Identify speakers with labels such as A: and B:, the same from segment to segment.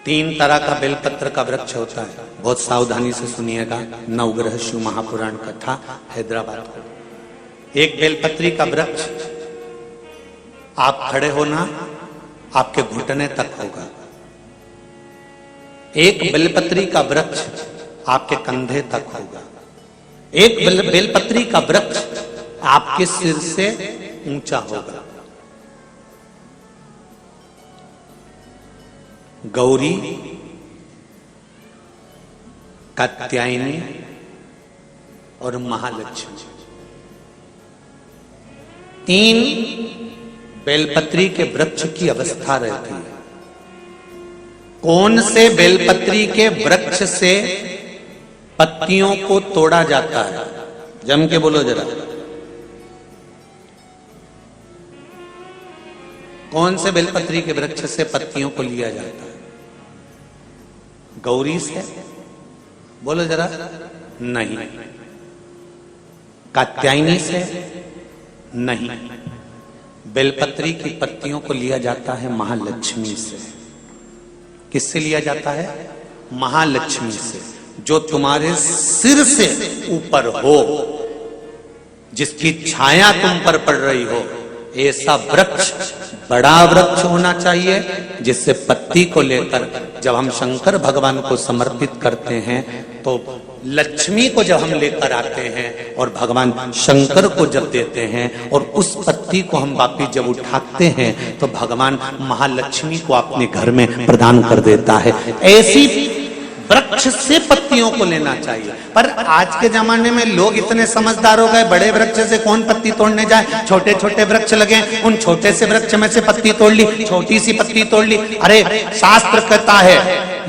A: तीन तरह का बेलपत्र का वृक्ष होता है, बहुत सावधानी से सुनिएगा। नवग्रह शिव महापुराण कथा हैदराबाद को। एक बेलपत्री का वृक्ष आप खड़े होना आपके घुटने तक होगा। एक बेलपत्री का वृक्ष आपके कंधे तक होगा। एक बेलपत्री का वृक्ष आपके सिर से ऊंचा होगा। गौरी, कात्यायनी और महालक्ष्मी, तीन बेलपत्री के वृक्ष की अवस्था रहती है। कौन से बेलपत्री के वृक्ष से पत्तियों को तोड़ा जाता है? जम के बोलो जरा। कौन से बेलपत्री के वृक्ष से पत्तियों को लिया जाता है? गौरी से? बोलो जरा। नहीं। कात्यायनी से? नहीं। बेलपत्री की पत्तियों को लिया जाता है महालक्ष्मी से। किससे लिया जाता है? महालक्ष्मी से, जो तुम्हारे सिर से ऊपर हो, जिसकी छाया तुम पर पड़ रही हो। ऐसा वृक्ष बड़ा वृक्ष होना चाहिए, जिससे पत्ती को लेकर जब हम शंकर भगवान को समर्पित करते हैं तो लक्ष्मी को जब हम लेकर आते हैं और भगवान शंकर को जब देते हैं और उस पत्ती को हम वापिस जब उठाते हैं तो भगवान महालक्ष्मी को अपने घर में प्रदान कर देता है। ऐसी वृक्ष से पत्तियों को लेना चाहिए। पर आज के जमाने में लोग इतने समझदार हो गए, बड़े वृक्ष से कौन पत्ती तोड़ने जाए, छोटे छोटे वृक्ष लगे, उन छोटे से वृक्ष में से पत्ती तोड़ ली, छोटी सी पत्ती तोड़ ली। अरे शास्त्र कहता है,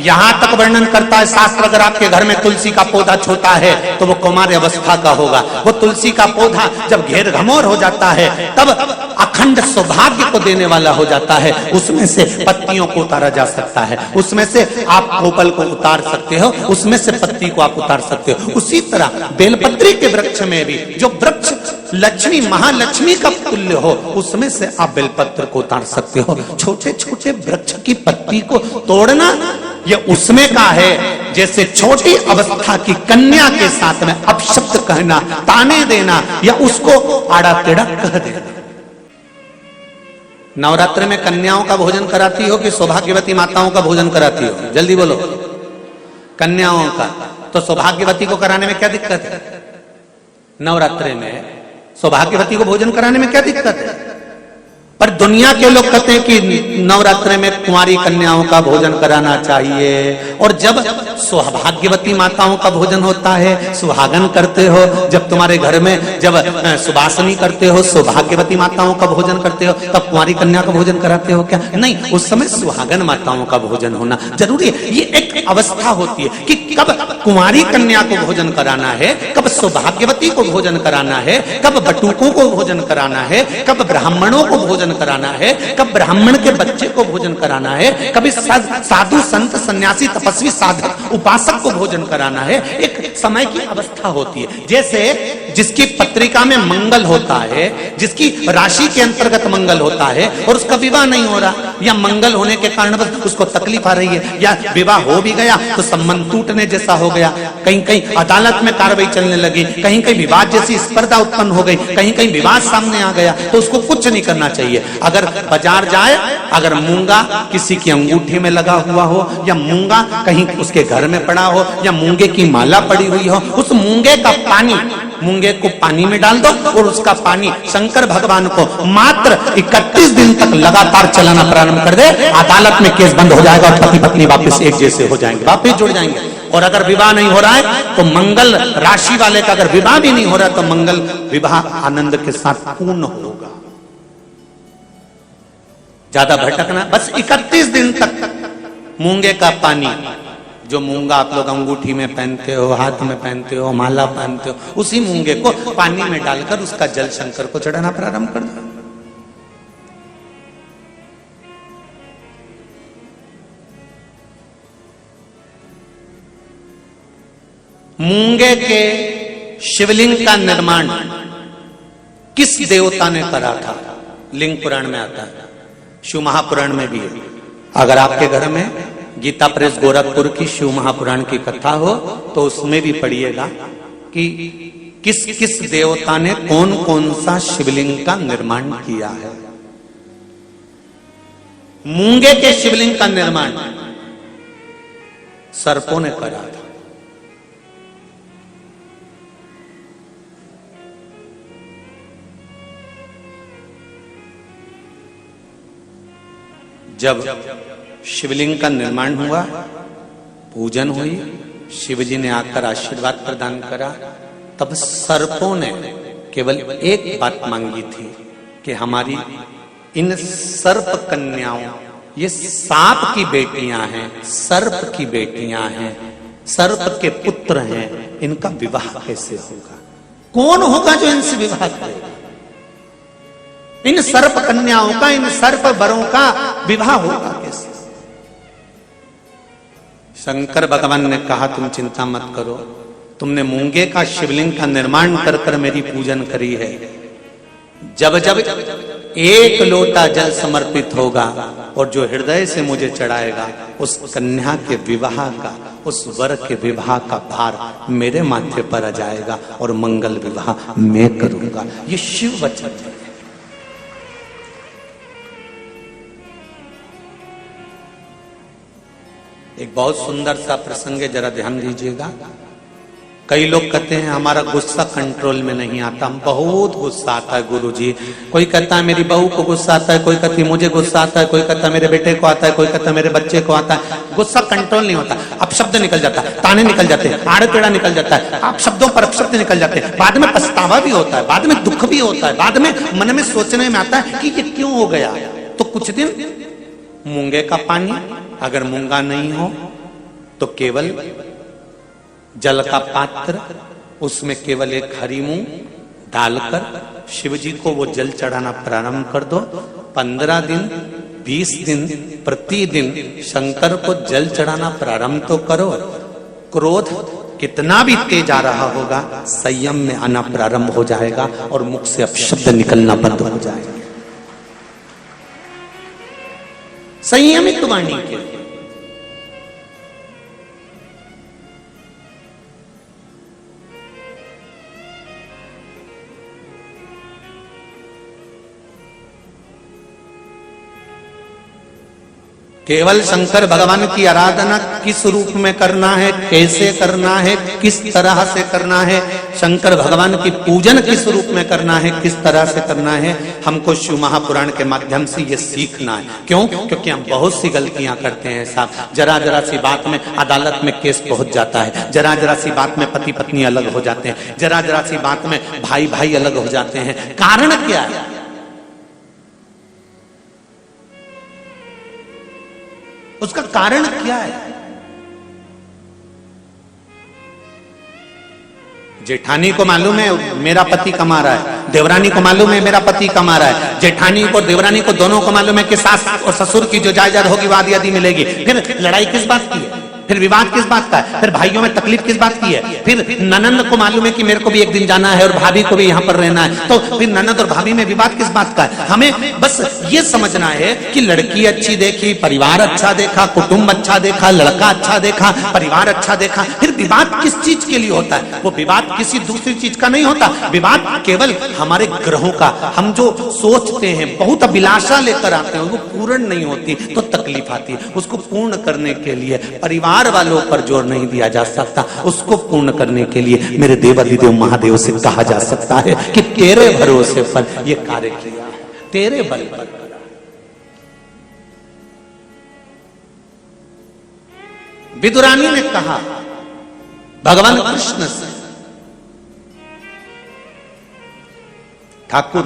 A: यहां तक वर्णन करता है शास्त्र, अगर आपके घर में तुलसी का पौधा छोटा है तो वो कुमार अवस्था का होगा। वो तुलसी का पौधा जब घेर घमोर हो जाता है तब अखंड सौभाग्य को देने वाला हो जाता है। उसमें से पत्तियों को उतारा जा सकता है, उसमें से आप कोपल को उतार सकते हो, उसमें से पत्ती को आप उतार सकते हो। उसी तरह बेलपत्री के वृक्ष में भी जो वृक्ष लक्ष्मी महालक्ष्मी का तुल्य हो, उसमें से आप बेलपत्र को उतार सकते हो। छोटे छोटे वृक्ष की पत्ती को तोड़ना ये उसमें का है जैसे छोटी अवस्था की कन्या के साथ में अपशब्द कहना, ताने देना या उसको आड़ा टेढ़ा कह देना। नवरात्र में कन्याओं का भोजन कराती हो कि सौभाग्यवती माताओं का भोजन कराती हो? जल्दी बोलो। कन्याओं का। तो सौभाग्यवती को कराने में क्या दिक्कत है? नवरात्रि में सौभाग्यवती को भोजन कराने में क्या दिक्कत है? पर दुनिया के लोग कहते हैं कि नवरात्रि में कुंवारी कन्याओं का भोजन कराना चाहिए। और जब सौभाग्यवती माताओं का भोजन होता है, सुहागन करते हो, जब तुम्हारे घर में जब सुवासनी करते हो, सौभाग्यवती माताओं का भोजन करते हो, तब कुंवारी कन्या का भोजन कराते हो क्या? नहीं, उस समय सुहागन माताओं का भोजन होना जरूरी है। ये एक अवस्था होती है कि कब कुंवारी कन्या को भोजन कराना है, कब सौभाग्यवती को भोजन कराना है, कब बटुकों को भोजन कराना है, कब ब्राह्मणों को भोजन कराना है, कब ब्राह्मण के बच्चे को भोजन कराना है, कभी साधु संत सन्यासी तपस्वी साधक उपासक को भोजन कराना है। एक समय की अवस्था होती है। जैसे जिसकी पत्रिका में मंगल होता है, जिसकी राशि के अंतर्गत मंगल होता है और उसका विवाह नहीं हो रहा, या मंगल होने के कारण बस उसको तकलीफ आ रही है, या विवाह हो भी गया तो संबंध टूटने जैसा हो गया, कहीं कहीं अदालत में कार्रवाई चलने लगी, कहीं कहीं विवाद जैसी स्पर्धा उत्पन्न हो गई, कहीं कहीं विवाद सामने आ गया, तो उसको कुछ नहीं करना चाहिए। अगर बाजार जाए, अगर मूंगा किसी की अंगूठी में लगा हुआ हो, या मूंगा कहीं उसके घर में पड़ा हो, या मूंगे की माला पड़ी हुई हो, उस मूंगे का पानी, मूंगे को पानी में डाल दो और उसका पानी शंकर भगवान को मात्र 31 दिन तक लगातार चलाना प्रारंभ कर दे, अदालत में केस बंद हो जाएगा और पति पत्नी वापस एक जैसे हो जाएंगे, वापस जुड़ जाएंगे। और अगर विवाह नहीं हो रहा है तो मंगल राशि वाले का अगर विवाह भी नहीं हो रहा तो मंगल विवाह आनंद के साथ पूर्ण होगा। ज्यादा भटकना, बस 31 दिन तक मूंगे का पानी, जो मूंगा आप लोग अंगूठी में पहनते हो, हाथ में पहनते हो, माला पहनते हो, उसी मूंगे को पानी में डालकर उसका जल शंकर को चढ़ाना प्रारंभ कर दो। मूंगे के शिवलिंग का निर्माण किस देवता ने करा था? लिंग पुराण में आता है, शिव महापुराण में भी है। अगर आपके घर में गीता प्रेस गोरखपुर की शिव महापुराण की कथा हो तो उसमें भी पढ़िएगा कि किस किस देवता ने कौन कौन सा शिवलिंग का निर्माण किया है। मूंगे के शिवलिंग का निर्माण सर्पों ने करा था। जब शिवलिंग का निर्माण हुआ, पूजन हुई, शिवजी ने आकर आशीर्वाद प्रदान करा, तब सर्पों ने केवल एक बात मांगी थी कि हमारी इन सर्प कन्याओं, ये सांप की बेटियां हैं, सर्प की बेटियां हैं, सर्प के पुत्र हैं, इनका विवाह कैसे होगा? कौन होगा जो इनसे विवाह करेगा? इन सर्प कन्याओं का, इन सर्प वरों का विवाह होगा कैसे? शंकर भगवान ने कहा तुम चिंता मत करो, तुमने मूंगे का शिवलिंग का निर्माण कर कर मेरी पूजन करी है। जब जब एक लोटा जल समर्पित होगा और जो हृदय से मुझे चढ़ाएगा, उस कन्या के विवाह का, उस वर के विवाह का भार मेरे माथे पर आ जाएगा और मंगल विवाह मैं करूंगा। ये शिव वचन है। एक बहुत सुंदर सा प्रसंग है, जरा ध्यान दीजिएगा। कई लोग कहते हैं हमारा गुस्सा कंट्रोल में नहीं आता, हम बहुत गुस्सा आता है गुरुजी। कोई कहता है मेरी बहू को गुस्सा आता है, कोई कहती है मुझे गुस्सा आता है, कोई कहता है मेरे बेटे को आता है, कोई कहता है मेरे बच्चे को आता है। गुस्सा कंट्रोल नहीं होता, अपशब्द निकल जाता है, ताने निकल जाते हैं, आड़े टेढ़ा निकल जाता है, आप शब्दों पर अपशब्द निकल जाते हैं, बाद में पछतावा भी होता है, बाद में दुख भी होता है, बाद में मन में सोचने में आता है कि ये क्यों हो गया। तो कुछ दिन मूंगे का पानी, अगर मूंगा नहीं हो तो केवल जल का पात्र, उसमें केवल एक हरी मूंग डालकर शिव जी को वो जल चढ़ाना प्रारंभ कर दो। 15 दिन 20 दिन प्रतिदिन शंकर को जल चढ़ाना प्रारंभ तो करो। क्रोध कितना भी तेज आ रहा होगा, संयम में आना प्रारंभ हो जाएगा और मुख से अपशब्द निकलना बंद हो जाएगा। संयमित वाणी के केवल शंकर भगवान की आराधना किस रूप में करना है, कैसे करना है, किस तरह से करना है, शंकर भगवान की पूजन किस रूप में करना है, किस तरह से करना है, हमको शिव महापुराण के माध्यम से ये सीखना है। क्यों? क्योंकि हम बहुत सी गलतियां करते हैं साहब। जरा जरा सी बात में अदालत में केस पहुंच जाता है, जरा जरा सी बात में पति पत्नी अलग हो जाते हैं, जरा जरा सी बात में भाई भाई अलग हो जाते हैं। कारण क्या है? उसका कारण क्या है? जेठानी को मालूम है मेरा पति कमा रहा है, देवरानी को मालूम है मेरा पति कमा रहा है, जेठानी को देवरानी को दोनों को मालूम है कि सास और ससुर की जो जायदाद होगी वो आधी आधी मिलेगी। फिर लड़ाई किस बात की है? फिर विवाद किस बात का है? फिर भाइयों में तकलीफ किस बात की है? फिर ननंद को मालूम है कि मेरे को भी एक दिन जाना है और भाभी को भी यहाँ पर रहना है, तो फिर ननंद और भाभी में विवाद किस बात का है? हमें बस ये समझना है कि लड़की अच्छी देखी, परिवार अच्छा देखा, कुटुंब अच्छा देखा, लड़का अच्छा देखा, परिवार अच्छा देखा, फिर विवाद किस चीज के लिए होता है? वो विवाद किसी दूसरी चीज का नहीं होता। विवाद केवल हमारे ग्रहों का, हम जो सोचते हैं, बहुत अभिलाषा लेकर आते हैं, वो पूर्ण नहीं होती तो तकलीफ आती है। उसको पूर्ण करने के लिए परिवार वालों पर जोर नहीं दिया जा सकता, उसको पूर्ण करने के लिए मेरे देवाधिदेव महादेव से कहा जा सकता है कि तेरे भरोसे पर ये कार्य किया है, तेरे बल पर करा। विदुरानी ने कहा भगवान कृष्ण से, ठाकुर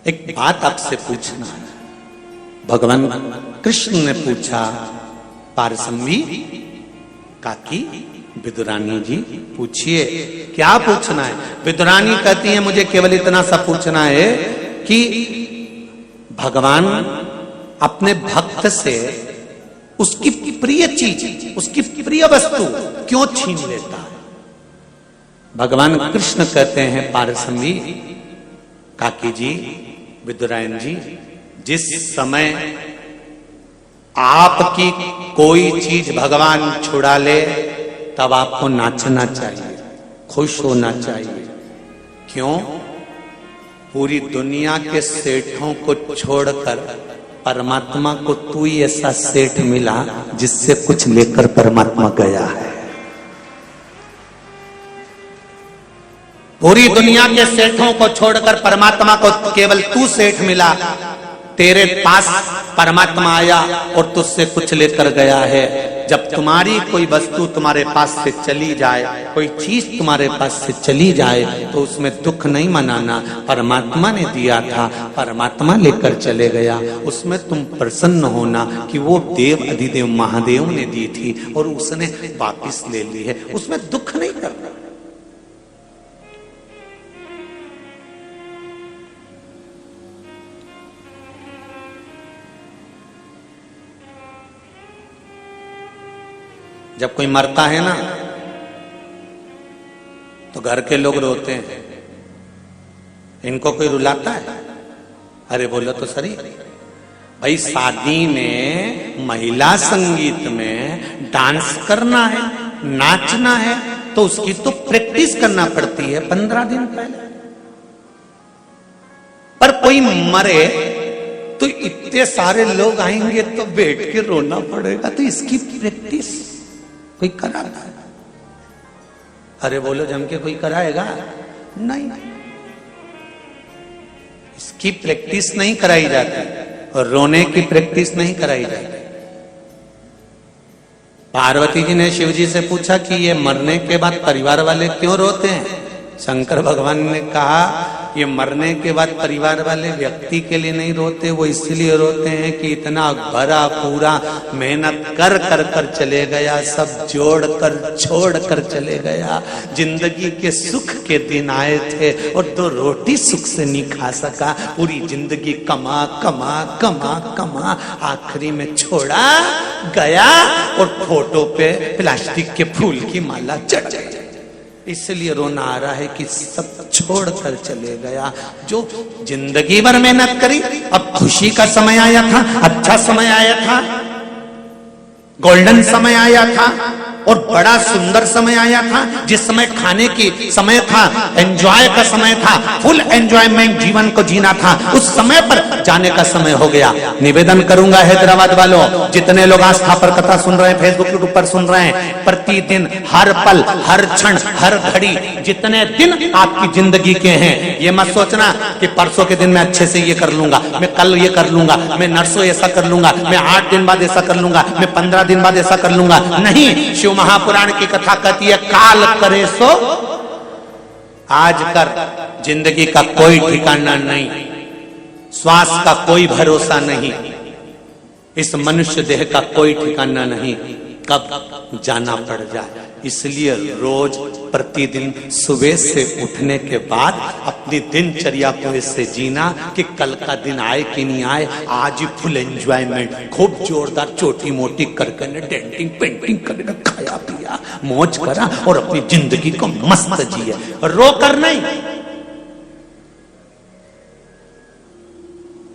A: एक बात आपसे पूछना है। भगवान कृष्ण ने पूछा, पारसम्भी काकी विदुरानी जी पूछिए, क्या पूछना है? विदुरानी कहती है मुझे केवल इतना सा पूछना है कि भगवान अपने भक्त से उसकी प्रिय चीज, उसकी प्रिय वस्तु क्यों छीन लेता है? भगवान कृष्ण कहते हैं, पारसम्भी काकी जी, विदुरायन जी, जिस समय आपकी कोई चीज भगवान छुड़ा ले तब आपको नाचना चाहिए, खुश होना चाहिए। क्यों? पूरी दुनिया के सेठों को छोड़कर परमात्मा को तू ही ऐसा सेठ मिला जिससे कुछ लेकर परमात्मा गया है। पूरी दुनिया के सेठों को छोड़कर परमात्मा को केवल तू सेठ मिला। तेरे पास परमात्मा आया और तुझसे कुछ लेकर गया है। जब तुम्हारी कोई वस्तु तुम्हारे पास से चली जाए, कोई चीज तुम्हारे पास से चली जाए, तो उसमें दुख नहीं मनाना। परमात्मा ने दिया था, परमात्मा लेकर चले गया, उसमें तुम प्रसन्न होना कि वो देव अधिदेव महादेव ने दी थी और उसने वापिस ले ली है, उसमें दुख नहीं करना। जब कोई मरता है ना तो घर के लोग रोते हैं, इनको कोई रुलाता है? अरे बोलो तो सही भाई, शादी में महिला संगीत में डांस करना है, नाचना है, तो उसकी तो प्रैक्टिस करना पड़ती है 15 दिन पहले। पर कोई मरे तो इतने सारे लोग आएंगे तो बैठ के रोना पड़ेगा, तो इसकी प्रैक्टिस कोई कराता है? अरे बोलो जम के कोई कराएगा? नहीं, इसकी प्रैक्टिस नहीं कराई जाती और रोने की प्रैक्टिस नहीं कराई जाती। पार्वती जी ने शिव जी से पूछा कि ये मरने के बाद परिवार वाले क्यों रोते हैं? शंकर भगवान ने कहा ये मरने के बाद परिवार वाले व्यक्ति के लिए नहीं रोते, वो इसलिए रोते हैं कि इतना भरा पूरा मेहनत कर कर कर चले गया, सब जोड़ कर छोड़ कर चले गया, जिंदगी के सुख के दिन आए थे और 2 रोटी सुख से नहीं खा सका, पूरी जिंदगी कमा कमा कमा कमा आखिरी में छोड़ा गया और फोटो पे प्लास्टिक के फूल की माला चढ़ गई। इसलिए रोना आ रहा है कि सब छोड़ कर चले गया। जो जिंदगी भर मेहनत करी, अब खुशी का समय आया था, अच्छा समय आया था, गोल्डन समय आया था और बड़ा सुंदर समय आया था, जिस समय खाने की समय था, एंजॉय का समय था, फुल एंजॉयमेंट जीवन को जीना था, उस समय पर जाने का समय हो गया। निवेदन करूंगा हैदराबाद वालों, जितने लोग आस्था पर कथा सुन रहे हैं, फेसबुक यूट्यूब पर सुन रहे हैं, प्रतिदिन हर पल हर क्षण हर घड़ी जितने दिन आपकी जिंदगी के हैं, ये मत सोचना कि परसों के दिन मैं अच्छे से ये कर लूंगा, मैं कल ये कर लूंगा, मैं नरसों ऐसा कर लूंगा, मैं 8 दिन बाद ऐसा कर लूंगा, मैं 15 दिन बाद ऐसा कर लूंगा। नहीं, शिव महापुराण की कथा कहती है काल करे सो आज कर। जिंदगी का कोई ठिकाना नहीं, श्वास का कोई भरोसा नहीं, इस मनुष्य देह का कोई ठिकाना नहीं, कब जाना पड़ जाए। इसलिए रोज प्रतिदिन सुबह से उठने के बाद अपनी दिनचर्या को इससे जीना कि कल का दिन आए कि नहीं आए, आज ही फुल एंजॉयमेंट, खूब जोरदार छोटी मोटी करके डेंटिंग पेंटिंग करके खाया पिया मौज करा और अपनी जिंदगी को मस्त जिए, रो कर नहीं।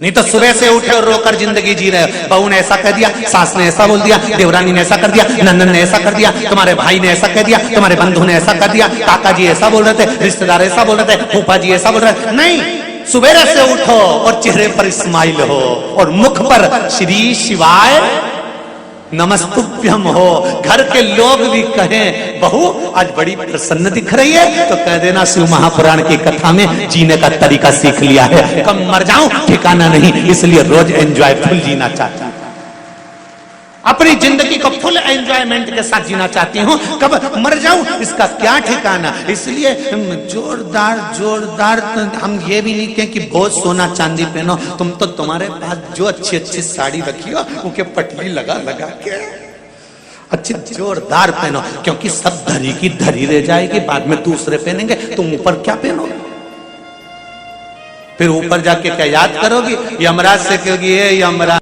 A: नहीं तो सुबह से उठे और रोकर जिंदगी जी रहे। बहू ने ऐसा कह दिया, सास ने ऐसा बोल दिया, देवरानी ने ऐसा कर दिया, नंदन ने ऐसा कर दिया, तुम्हारे भाई ने ऐसा कह दिया, तुम्हारे बंधु ने ऐसा कर दिया, काका जी ऐसा बोल रहे थे, रिश्तेदार ऐसा बोल रहे थे, फूफा जी ऐसा बोल रहे थे। नहीं, सुबह से उठो और चेहरे पर स्माइल हो और मुख पर श्री शिवाय नमस्तुभ्यम हो। घर के लोग भी कहें बहू आज बड़ी प्रसन्न दिख रही है, तो कह देना शिव महापुराण की कथा में जीने का तरीका सीख लिया है, कब मर जाऊं ठिकाना नहीं, इसलिए रोज एंजॉयफुल जीना चाहती हूं, अपनी जिंदगी को फुल एंजॉयमेंट के साथ जीना चाहती हूँ, कब मर जाऊं इसका क्या ठिकाना। इसलिए जोरदार जोरदार हम ये भी नहीं कहें कि बहुत सोना चांदी पहनो, तुम तो तुम्हारे पास जो अच्छी अच्छी साड़ी रखी हो उनके पटली लगा लगा के अच्छी जोरदार पहनो, क्योंकि सब धरी की धरी रह जाएगी, बाद में दूसरे पहनेंगे, तुम ऊपर क्या पहनोगे? फिर ऊपर जाके क्या याद करोगी? यमराज से कहोगी ये यमराज